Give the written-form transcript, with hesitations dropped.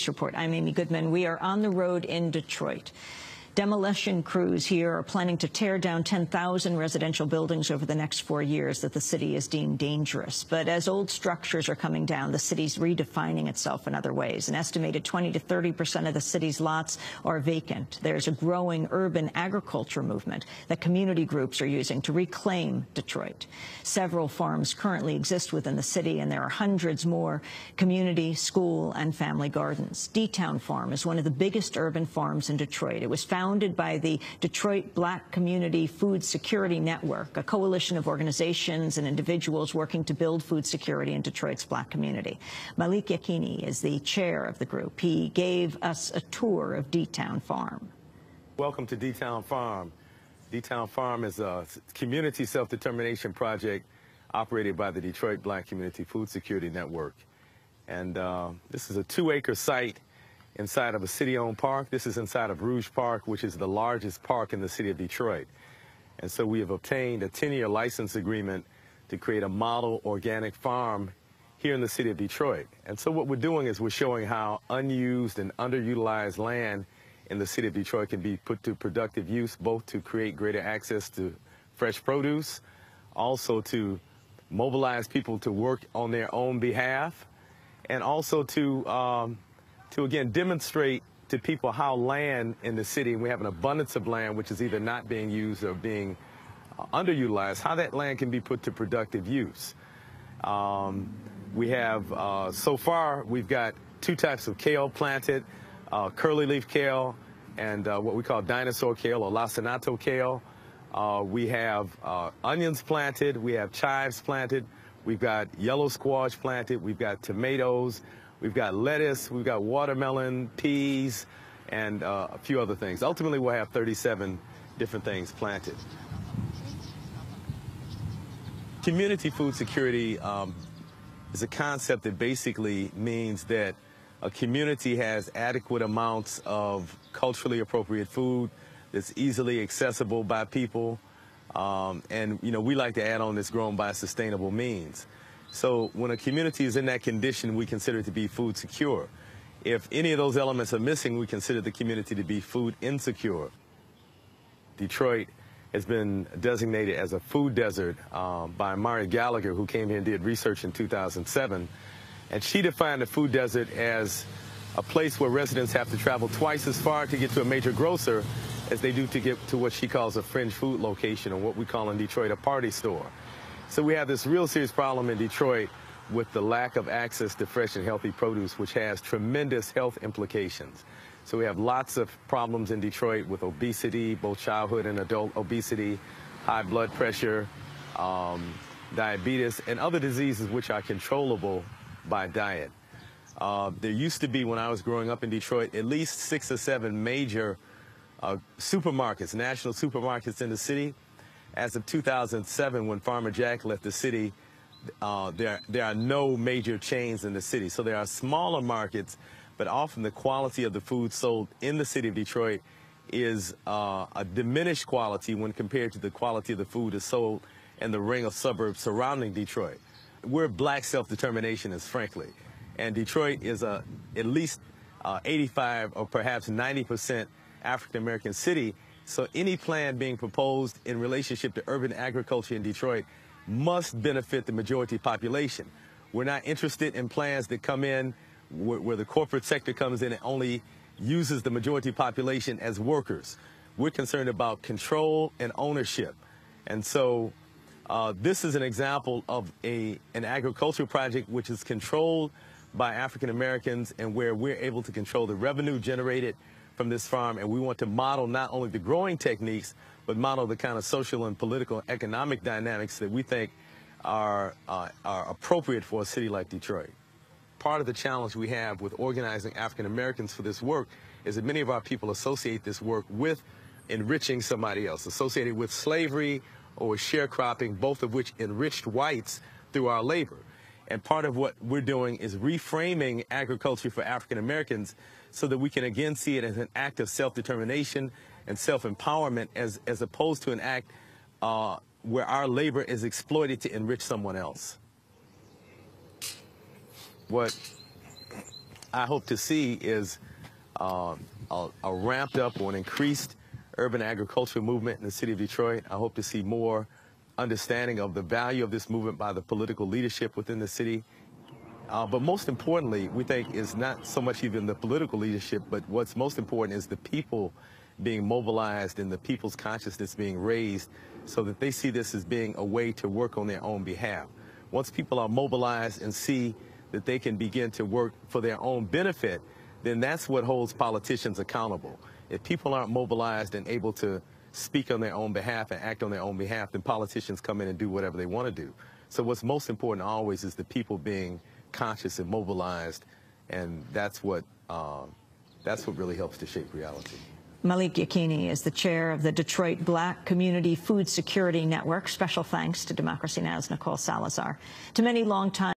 Report. I'm Amy Goodman. We are on the road in Detroit. Demolition crews here are planning to tear down 10,000 residential buildings over the next 4 years that the city has deemed dangerous. But as old structures are coming down, the city's redefining itself in other ways. An estimated 20 to 30% of the city's lots are vacant. There's a growing urban agriculture movement that community groups are using to reclaim Detroit. Several farms currently exist within the city, and there are hundreds more community, school, and family gardens. D-Town Farm is one of the biggest urban farms in Detroit. It was founded by the Detroit Black Community Food Security Network, a coalition of organizations and individuals working to build food security in Detroit's black community. Malik Yakini is the chair of the group. He gave us a tour of D-Town Farm. Welcome to D-Town Farm. D-Town Farm is a community self-determination project operated by the Detroit Black Community Food Security Network. And this is a 2-acre site inside of a city-owned park. This is inside of Rouge Park, which is the largest park in the city of Detroit. And so we have obtained a 10-year license agreement to create a model organic farm here in the city of Detroit. And so what we're doing is we're showing how unused and underutilized land in the city of Detroit can be put to productive use, both to create greater access to fresh produce, also to mobilize people to work on their own behalf, and also to again, demonstrate to people how land in the city, and we have an abundance of land which is either not being used or being underutilized, how that land can be put to productive use. We have, so far, we've got 2 types of kale planted, curly leaf kale and what we call dinosaur kale or lacinato kale. We have onions planted, we have chives planted, we've got yellow squash planted, we've got tomatoes, we've got lettuce, we've got watermelon, peas, and a few other things. Ultimately, we'll have 37 different things planted. Community food security is a concept that basically means that a community has adequate amounts of culturally appropriate food that's easily accessible by people. And, you know, we like to add on this grown by sustainable means. So when a community is in that condition, we consider it to be food secure. If any of those elements are missing, we consider the community to be food insecure. Detroit has been designated as a food desert by Mari Gallagher, who came here and did research in 2007. And she defined the food desert as a place where residents have to travel twice as far to get to a major grocer as they do to get to what she calls a fringe food location, or what we call in Detroit a party store. So we have this real serious problem in Detroit with the lack of access to fresh and healthy produce, which has tremendous health implications. So we have lots of problems in Detroit with obesity, both childhood and adult obesity, high blood pressure, diabetes, and other diseases which are controllable by diet. There used to be, when I was growing up in Detroit, at least 6 or 7 major supermarkets, national supermarkets in the city. As of 2007, when Farmer Jack left the city, there are no major chains in the city. So there are smaller markets, but often the quality of the food sold in the city of Detroit is a diminished quality when compared to the quality of the food that's sold in the ring of suburbs surrounding Detroit. We're black self-determinationists, frankly, and Detroit is at least 85 or perhaps 90% African-American city. So any plan being proposed in relationship to urban agriculture in Detroit must benefit the majority population. We're not interested in plans that come in where the corporate sector comes in and only uses the majority population as workers. We're concerned about control and ownership. And so this is an example of an agricultural project which is controlled by African Americans, and where we're able to control the revenue generated from this farm, and we want to model not only the growing techniques, but model the kind of social and political and economic dynamics that we think are appropriate for a city like Detroit. Part of the challenge we have with organizing African Americans for this work is that many of our people associate this work with enriching somebody else, associated with slavery or with sharecropping, both of which enriched whites through our labor. And part of what we're doing is reframing agriculture for African Americans so that we can again see it as an act of self-determination and self-empowerment, as opposed to an act where our labor is exploited to enrich someone else. What I hope to see is a ramped up or an increased urban agriculture movement in the city of Detroit. I hope to see more understanding of the value of this movement by the political leadership within the city. But most importantly, we think is not so much even the political leadership, but what's most important is the people being mobilized and the people's consciousness being raised so that they see this as being a way to work on their own behalf. Once people are mobilized and see that they can begin to work for their own benefit, then that's what holds politicians accountable. If people aren't mobilized and able to speak on their own behalf and act on their own behalf, then politicians come in and do whatever they want to do. So what's most important always is the people being conscious and mobilized, and that's what really helps to shape reality. Malik Yaqini is the chair of the Detroit Black Community Food Security Network. Special thanks to Democracy Now!'s Nicole Salazar. To many longtime